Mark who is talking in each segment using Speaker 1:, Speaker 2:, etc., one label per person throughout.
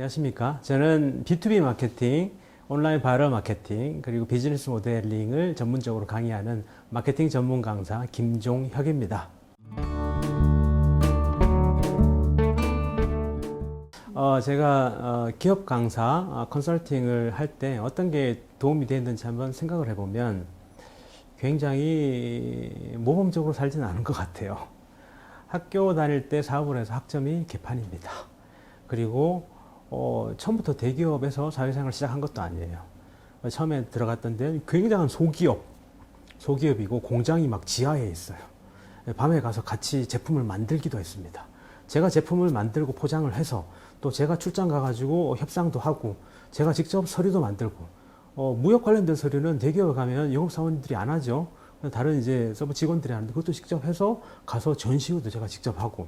Speaker 1: 안녕하십니까. 저는 B2B 마케팅, 온라인 바이럴 마케팅, 그리고 비즈니스 모델링을 전문적으로 강의하는 마케팅 전문 강사 김종혁입니다. 제가 기업 강사 컨설팅을 할 때 어떤 게 도움이 됐는지 한번 생각을 해보면 굉장히 모범적으로 살지는 않은 것 같아요. 학교 다닐 때 사업을 해서 학점이 개판입니다. 그리고 처음부터 대기업에서 사회생활을 시작한 것도 아니에요. 처음에 들어갔던 데는 굉장한 소기업이고 공장이 막 지하에 있어요. 밤에 가서 같이 제품을 만들기도 했습니다. 제가 제품을 만들고 포장을 해서 또 제가 출장 가가지고 협상도 하고 제가 직접 서류도 만들고 무역 관련된 서류는 대기업에 가면 영업사원들이 안 하죠. 다른 이제 서버 직원들이 하는데 그것도 직접 해서 가서 전시회도 제가 직접 하고.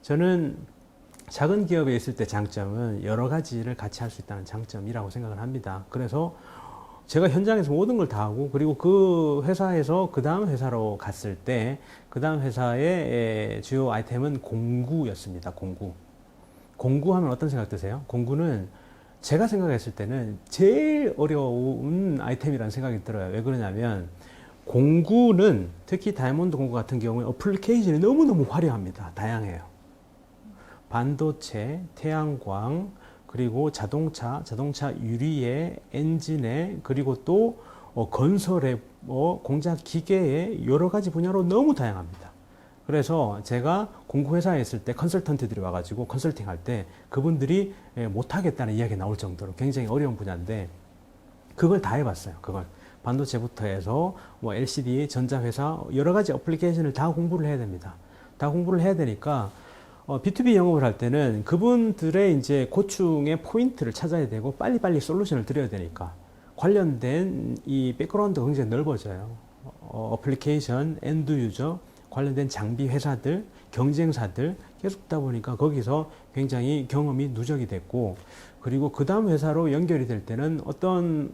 Speaker 1: 저는 작은 기업에 있을 때 장점은 여러 가지를 같이 할 수 있다는 장점이라고 생각을 합니다. 그래서 제가 현장에서 모든 걸 다 하고, 그리고 그 회사에서 그 다음 회사로 갔을 때 그 다음 회사의 주요 아이템은 공구였습니다. 공구하면 어떤 생각 드세요? 공구는 제가 생각했을 때는 제일 어려운 아이템이라는 생각이 들어요. 왜 그러냐면 공구는, 특히 다이아몬드 공구 같은 경우에 어플리케이션이 너무너무 화려합니다. 다양해요. 반도체, 태양광, 그리고 자동차 유리에, 엔진에, 그리고 또 건설에, 공작 기계에 여러 가지 분야로 너무 다양합니다. 그래서 제가 공구회사에 있을 때 컨설턴트들이 와가지고 컨설팅 할 때 그분들이 못하겠다는 이야기가 나올 정도로 굉장히 어려운 분야인데 그걸 다 해봤어요. 그걸. 반도체부터 해서 LCD, 전자회사, 여러 가지 어플리케이션을 다 공부를 해야 됩니다. 다 공부를 해야 되니까 B2B 영업을 할 때는 그분들의 이제 고충의 포인트를 찾아야 되고 빨리빨리 솔루션을 드려야 되니까 관련된 이 백그라운드가 굉장히 넓어져요. 어플리케이션, 엔드 유저, 관련된 장비 회사들, 경쟁사들 계속 듣다 보니까 거기서 굉장히 경험이 누적이 됐고, 그리고 그 다음 회사로 연결이 될 때는 어떤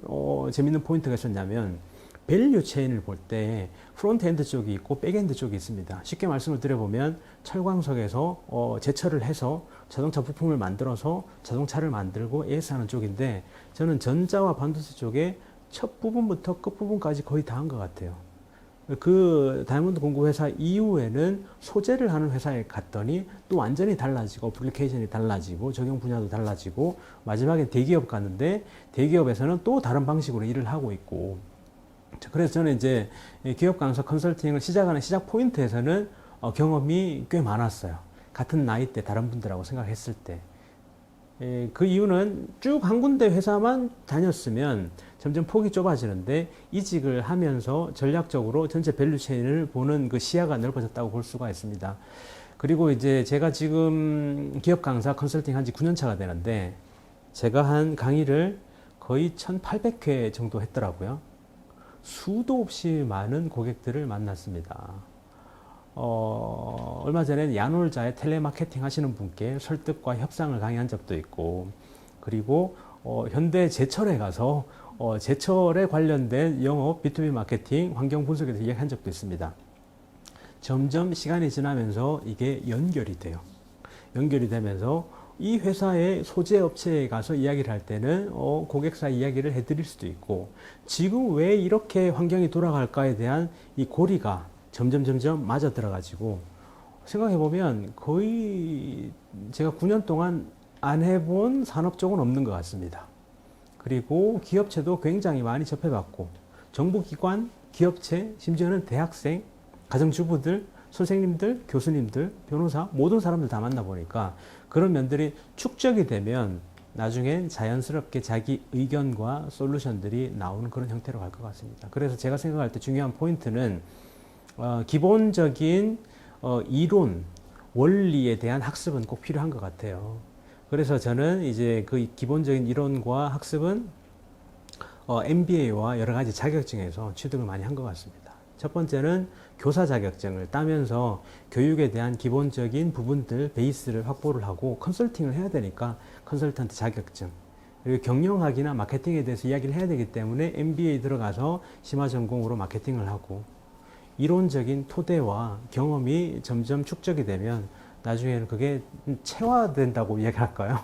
Speaker 1: 재밌는 포인트가 있었냐면 밸류 체인을 볼 때 프론트엔드 쪽이 있고 백엔드 쪽이 있습니다. 쉽게 말씀을 드려보면 철광석에서 제철을 해서 자동차 부품을 만들어서 자동차를 만들고 AS하는 쪽인데, 저는 전자와 반도체 쪽에 첫 부분부터 끝 부분까지 거의 다 한 것 같아요. 그 다이아몬드 공구 회사 이후에는 소재를 하는 회사에 갔더니 또 완전히 달라지고 어플리케이션이 달라지고 적용 분야도 달라지고 마지막에 대기업 갔는데 대기업에서는 또 다른 방식으로 일을 하고 있고. 그래서 저는 이제 기업 강사 컨설팅을 시작하는 시작 포인트에서는 경험이 꽤 많았어요. 같은 나이 때 다른 분들하고 생각했을 때. 그 이유는 쭉 한 군데 회사만 다녔으면 점점 폭이 좁아지는데 이직을 하면서 전략적으로 전체 밸류체인을 보는 그 시야가 넓어졌다고 볼 수가 있습니다. 그리고 이제 제가 지금 기업 강사 컨설팅 한 지 9년 차가 되는데 제가 한 강의를 거의 1800회 정도 했더라고요. 수도 없이 많은 고객들을 만났습니다. 얼마 전에 야놀자의 텔레마케팅 하시는 분께 설득과 협상을 강의한 적도 있고, 그리고 현대 제철에 가서 제철에 관련된 영업 B2B 마케팅 환경 분석에 대해서 이야기한 적도 있습니다. 점점 시간이 지나면서 이게 연결이 돼요. 연결이 되면서 이 회사의 소재 업체에 가서 이야기를 할 때는 고객사 이야기를 해드릴 수도 있고, 지금 왜 이렇게 환경이 돌아갈까에 대한 이 고리가 점점 맞아 들어가지고, 생각해보면 거의 제가 9년 동안 안 해본 산업 쪽은 없는 것 같습니다. 그리고 기업체도 굉장히 많이 접해봤고, 정부기관, 기업체, 심지어는 대학생, 가정주부들, 선생님들, 교수님들, 변호사, 모든 사람들 다 만나보니까 그런 면들이 축적이 되면 나중엔 자연스럽게 자기 의견과 솔루션들이 나오는 그런 형태로 갈 것 같습니다. 그래서 제가 생각할 때 중요한 포인트는 기본적인 이론, 원리에 대한 학습은 꼭 필요한 것 같아요. 그래서 저는 이제 그 기본적인 이론과 학습은 MBA와 여러 가지 자격증에서 취득을 많이 한 것 같습니다. 첫 번째는 교사 자격증을 따면서 교육에 대한 기본적인 부분들, 베이스를 확보를 하고 컨설팅을 해야 되니까 컨설턴트 자격증, 그리고 경영학이나 마케팅에 대해서 이야기를 해야 되기 때문에 MBA 들어가서 심화 전공으로 마케팅을 하고, 이론적인 토대와 경험이 점점 축적이 되면 나중에는 그게 체화된다고 이야기할까요?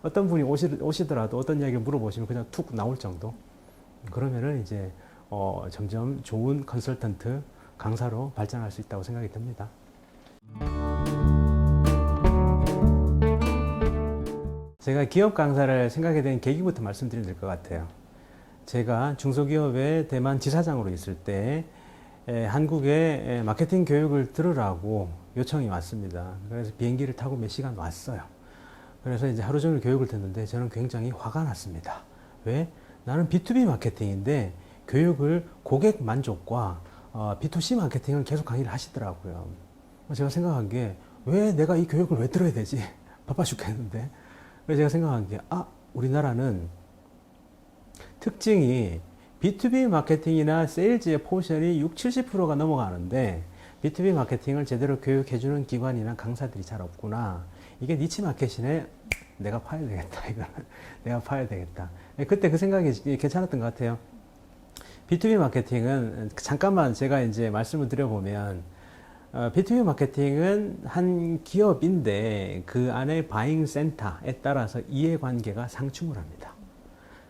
Speaker 1: 어떤 분이 오시더라도 어떤 이야기를 물어보시면 그냥 툭 나올 정도. 그러면은 이제 점점 좋은 컨설턴트 강사로 발전할 수 있다고 생각이 듭니다. 제가 기업 강사를 생각하게 된 계기부터 말씀드리면 될 것 같아요. 제가 중소기업의 대만 지사장으로 있을 때 한국에 마케팅 교육을 들으라고 요청이 왔습니다. 그래서 비행기를 타고 몇 시간 왔어요. 그래서 이제 하루 종일 교육을 듣는데 저는 굉장히 화가 났습니다. 왜? 나는 B2B 마케팅인데 교육을 고객 만족과 B2C 마케팅을 계속 강의를 하시더라고요. 제가 생각한 게 왜 내가 이 교육을 왜 들어야 되지? 바빠 죽겠는데. 그래서 제가 생각한 게 우리나라는 특징이 B2B 마케팅이나 세일즈의 포션이 70~80%가 넘어가는데 B2B 마케팅을 제대로 교육해주는 기관이나 강사들이 잘 없구나. 이게 니치 마켓이네. 내가 파야 되겠다. 이거는 내가 파야 되겠다. 그때 그 생각이 괜찮았던 것 같아요. B2B 마케팅은 잠깐만 제가 이제 말씀을 드려보면 B2B 마케팅은 한 기업인데 그 안에 바잉 센터에 따라서 이해관계가 상충을 합니다.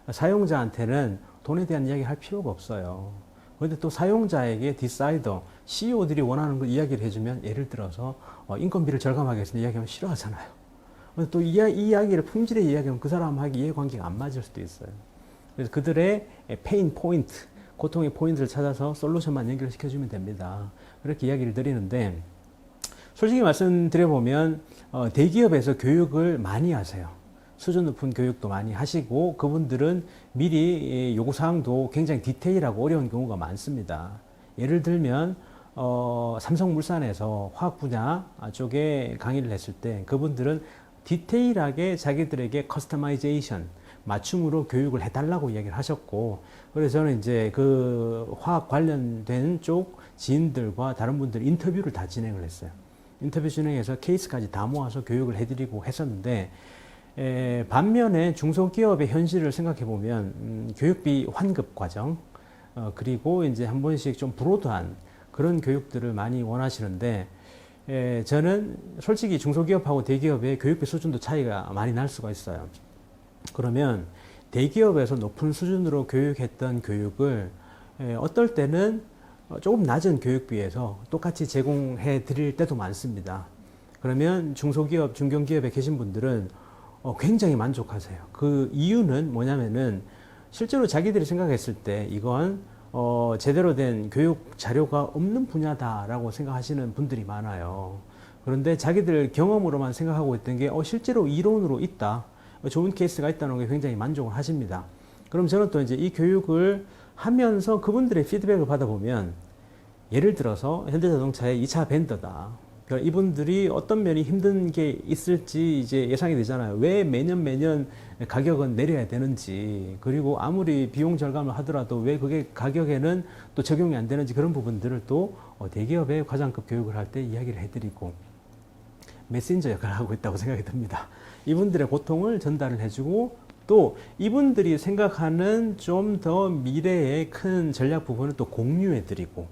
Speaker 1: 사용자한테는 돈에 대한 이야기 할 필요가 없어요. 그런데 또 사용자에게 디사이더, CEO들이 원하는 걸 이야기를 해주면 예를 들어서 인건비를 절감하기 위해서 이야기하면 싫어하잖아요. 그런데 또 이 이야기를 품질의 이야기하면 그 사람하고 이해관계가 안 맞을 수도 있어요. 그래서 그들의 페인 포인트, 고통의 포인트를 찾아서 솔루션만 연결시켜주면 됩니다. 그렇게 이야기를 드리는데 솔직히 말씀드려보면 대기업에서 교육을 많이 하세요. 수준 높은 교육도 많이 하시고 그분들은 미리 요구사항도 굉장히 디테일하고 어려운 경우가 많습니다. 예를 들면 삼성물산에서 화학 분야 쪽에 강의를 했을 때 그분들은 디테일하게 자기들에게 커스터마이제이션 맞춤으로 교육을 해달라고 이야기를 하셨고, 그래서 저는 이제 그 화학 관련된 쪽 지인들과 다른 분들 인터뷰를 다 진행을 했어요. 인터뷰 진행해서 케이스까지 다 모아서 교육을 해드리고 했었는데, 반면에 중소기업의 현실을 생각해 보면 교육비 환급 과정, 그리고 이제 한 번씩 좀 브로드한 그런 교육들을 많이 원하시는데, 저는 솔직히 중소기업하고 대기업의 교육비 수준도 차이가 많이 날 수가 있어요. 그러면 대기업에서 높은 수준으로 교육했던 교육을 어떨 때는 조금 낮은 교육비에서 똑같이 제공해 드릴 때도 많습니다. 그러면 중소기업, 중견기업에 계신 분들은 굉장히 만족하세요. 그 이유는 뭐냐면은 실제로 자기들이 생각했을 때 이건 제대로 된 교육 자료가 없는 분야다라고 생각하시는 분들이 많아요. 그런데 자기들 경험으로만 생각하고 있던 게 실제로 이론으로 있다. 좋은 케이스가 있다는 게 굉장히 만족을 하십니다. 그럼 저는 또 이제 이 교육을 하면서 그분들의 피드백을 받아보면 예를 들어서 현대자동차의 2차 벤더다. 그러니까 이분들이 어떤 면이 힘든 게 있을지 이제 예상이 되잖아요. 왜 매년 가격은 내려야 되는지, 그리고 아무리 비용 절감을 하더라도 왜 그게 가격에는 또 적용이 안 되는지 그런 부분들을 또 대기업의 과장급 교육을 할 때 이야기를 해드리고 메신저 역할을 하고 있다고 생각이 듭니다. 이분들의 고통을 전달을 해주고 또 이분들이 생각하는 좀 더 미래의 큰 전략 부분을 또 공유해드리고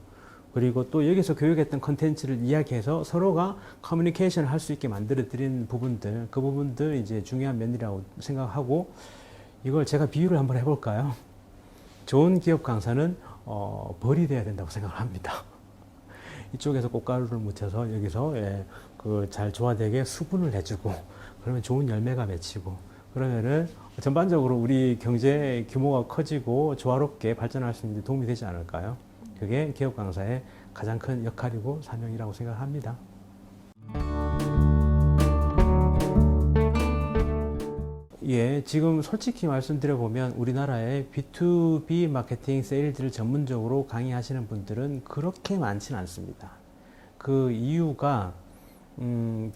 Speaker 1: 그리고 또 여기서 교육했던 컨텐츠를 이야기해서 서로가 커뮤니케이션을 할 수 있게 만들어드리는 부분들, 그 부분들 이제 중요한 면이라고 생각하고 이걸 제가 비유를 한번 해볼까요? 좋은 기업 강사는 벌이 돼야 된다고 생각을 합니다. 이쪽에서 꽃가루를 묻혀서 여기서 그 잘 조화되게 수분을 해주고 그러면 좋은 열매가 맺히고 그러면은 전반적으로 우리 경제 규모가 커지고 조화롭게 발전할 수 있는 데 도움이 되지 않을까요? 그게 기업 강사의 가장 큰 역할이고 사명이라고 생각합니다. 예, 지금 솔직히 말씀드려보면 우리나라의 B2B 마케팅 세일즈를 전문적으로 강의하시는 분들은 그렇게 많지는 않습니다. 그 이유가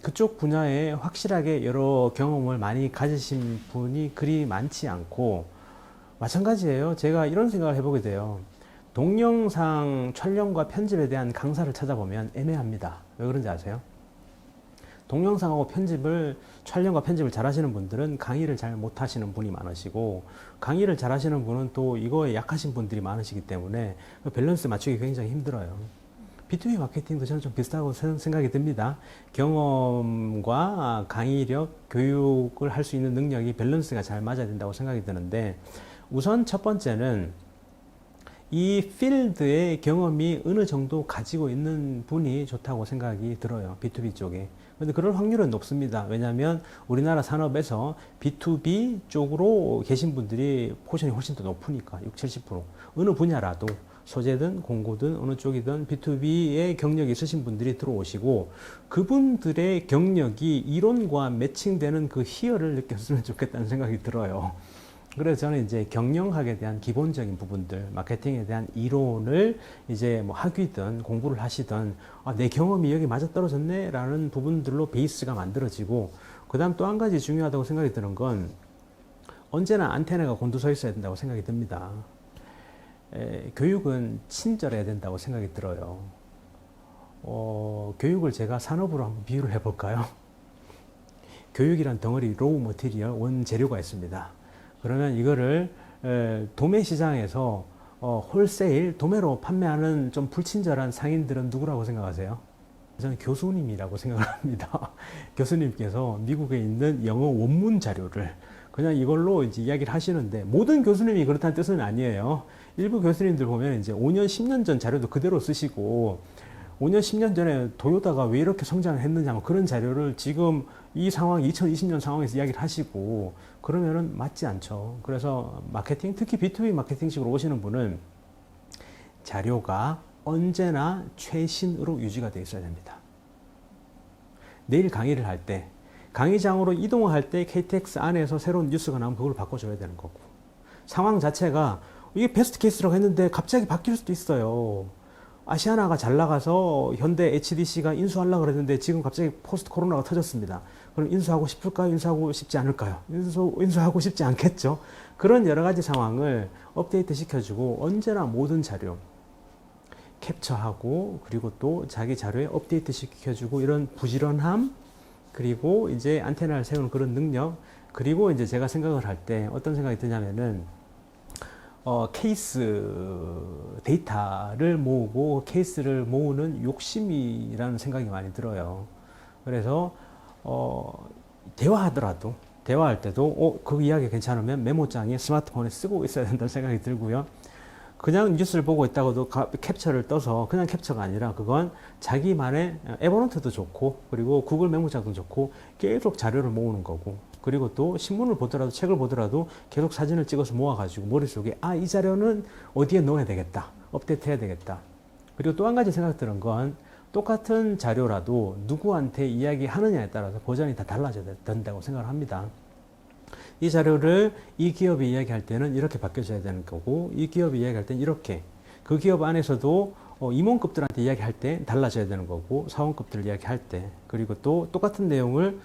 Speaker 1: 그쪽 분야에 확실하게 여러 경험을 많이 가지신 분이 그리 많지 않고 마찬가지예요. 제가 이런 생각을 해보게 돼요. 동영상 촬영과 편집에 대한 강사를 찾아보면 애매합니다. 왜 그런지 아세요? 동영상하고 촬영과 편집을 잘 하시는 분들은 강의를 잘 못 하시는 분이 많으시고 강의를 잘 하시는 분은 또 이거에 약하신 분들이 많으시기 때문에 밸런스 맞추기 굉장히 힘들어요. B2B 마케팅도 저는 좀 비슷하고 생각이 듭니다. 경험과 강의력, 교육을 할 수 있는 능력이 밸런스가 잘 맞아야 된다고 생각이 드는데, 우선 첫 번째는 이 필드의 경험이 어느 정도 가지고 있는 분이 좋다고 생각이 들어요. B2B 쪽에. 근데 그럴 확률은 높습니다. 왜냐하면 우리나라 산업에서 B2B 쪽으로 계신 분들이 포션이 훨씬 더 높으니까 60, 70%. 어느 분야라도 소재든 공구든 어느 쪽이든 B2B에 경력이 있으신 분들이 들어오시고, 그분들의 경력이 이론과 매칭되는 그 희열을 느꼈으면 좋겠다는 생각이 들어요. 그래서 저는 이제 경영학에 대한 기본적인 부분들, 마케팅에 대한 이론을 이제 뭐 학위든 공부를 하시든, 아, 내 경험이 여기 맞아 떨어졌네 라는 부분들로 베이스가 만들어지고, 그 다음 또 한 가지 중요하다고 생각이 드는 건 언제나 안테나가 곤두서 있어야 된다고 생각이 듭니다. 교육은 친절해야 된다고 생각이 들어요. 교육을 제가 산업으로 한번 비유를 해볼까요? 교육이란 덩어리 로우 머티리얼, 원재료가 있습니다. 그러면 이거를 도매 시장에서 홀세일, 도매로 판매하는 좀 불친절한 상인들은 누구라고 생각하세요? 저는 교수님이라고 생각을 합니다. 교수님께서 미국에 있는 영어 원문 자료를 그냥 이걸로 이제 이야기를 하시는데, 모든 교수님이 그렇다는 뜻은 아니에요. 일부 교수님들 보면 이제 5년, 10년 전 자료도 그대로 쓰시고, 5년, 10년 전에 도요타가 왜 이렇게 성장을 했느냐, 뭐 그런 자료를 지금 이 상황, 2020년 상황에서 이야기를 하시고, 그러면은 맞지 않죠. 그래서 마케팅, 특히 B2B 마케팅식으로 오시는 분은 자료가 언제나 최신으로 유지가 되어 있어야 됩니다. 내일 강의를 할 때, 강의장으로 이동할 때 KTX 안에서 새로운 뉴스가 나오면 그걸 바꿔줘야 되는 거고, 상황 자체가 이게 베스트 케이스라고 했는데 갑자기 바뀔 수도 있어요. 아시아나가 잘 나가서 현대 HDC가 인수하려고 그랬는데 지금 갑자기 포스트 코로나가 터졌습니다. 그럼 인수하고 싶을까요? 인수하고 싶지 않을까요? 인수하고 싶지 않겠죠. 그런 여러 가지 상황을 업데이트 시켜주고, 언제나 모든 자료 캡처하고, 그리고 또 자기 자료에 업데이트 시켜주고, 이런 부지런함, 그리고 이제 안테나를 세우는 그런 능력, 그리고 이제 제가 생각을 할 때 어떤 생각이 드냐면은, 케이스 데이터를 모으고 케이스를 모으는 욕심이라는 생각이 많이 들어요. 그래서 대화할 때도 그 이야기 괜찮으면 메모장에 스마트폰에 쓰고 있어야 된다는 생각이 들고요. 그냥 뉴스를 보고 있다고도 캡처를 떠서 그냥 캡처가 아니라, 그건 자기만의 에버노트도 좋고, 그리고 구글 메모장도 좋고, 계속 자료를 모으는 거고, 그리고 또 신문을 보더라도, 책을 보더라도 계속 사진을 찍어서 모아가지고 머릿속에, 아, 이 자료는 어디에 넣어야 되겠다, 업데이트 해야 되겠다. 그리고 또 한 가지 생각 드는 건, 똑같은 자료라도 누구한테 이야기하느냐에 따라서 버전이 다 달라져야 된다고 생각을 합니다. 이 자료를 이 기업이 이야기할 때는 이렇게 바뀌어져야 되는 거고, 이 기업이 이야기할 때는 이렇게, 그 기업 안에서도 임원급들한테 이야기할 때 달라져야 되는 거고, 사원급들 이야기할 때, 그리고 또 똑같은 내용을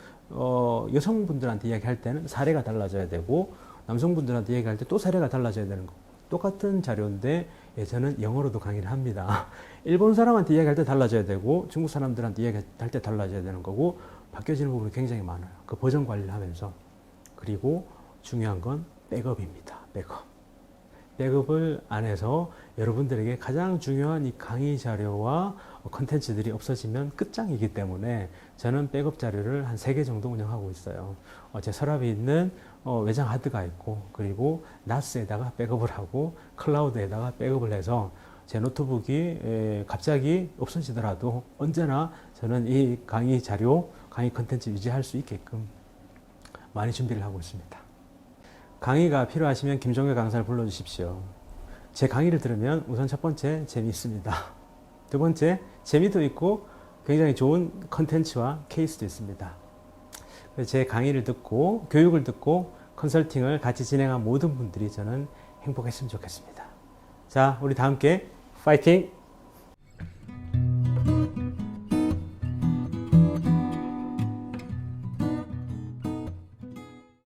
Speaker 1: 여성분들한테 이야기할 때는 사례가 달라져야 되고, 남성분들한테 이야기할 때 또 사례가 달라져야 되는 거고, 똑같은 자료인데 저는 영어로도 강의를 합니다. 일본 사람한테 이야기할 때 달라져야 되고, 중국 사람들한테 이야기할 때 달라져야 되는 거고, 바뀌어지는 부분이 굉장히 많아요. 그 버전 관리를 하면서. 그리고 중요한 건 백업입니다. 백업을 안 해서 여러분들에게 가장 중요한 이 강의 자료와 컨텐츠들이 없어지면 끝장이기 때문에, 저는 백업 자료를 한 3개 정도 운영하고 있어요. 제 서랍에 있는 외장 하드가 있고, 그리고 나스에다가 백업을 하고, 클라우드에다가 백업을 해서 제 노트북이 갑자기 없어지더라도 언제나 저는 이 강의 자료, 강의 컨텐츠 유지할 수 있게끔 많이 준비를 하고 있습니다. 강의가 필요하시면 김종교 강사를 불러주십시오. 제 강의를 들으면 우선 첫 번째, 재미있습니다. 두 번째, 재미도 있고 굉장히 좋은 컨텐츠와 케이스도 있습니다. 제 강의를 듣고, 교육을 듣고 컨설팅을 같이 진행한 모든 분들이 저는 행복했으면 좋겠습니다. 자, 우리 다 함께 파이팅!